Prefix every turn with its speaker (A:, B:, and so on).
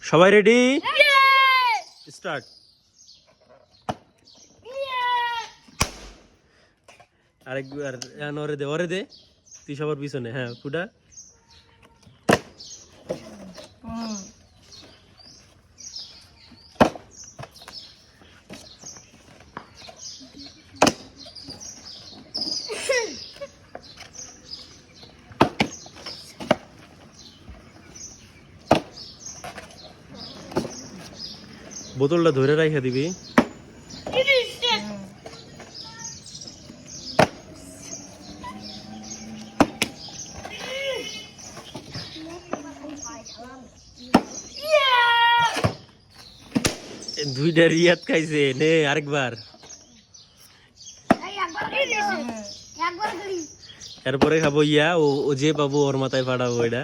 A: সবাই ready? Start. আরেকবার ওরে দে তুই সবার পিছনে। হ্যাঁ ফুটা। বোতলটা ধরে রাখা দিবি। দুইটা রিয়াদ খাইছে। নে আরেকবার। এরপরে খাবো ইয়া ও যে পাবো ওর মাথায় ফাটাবো এটা।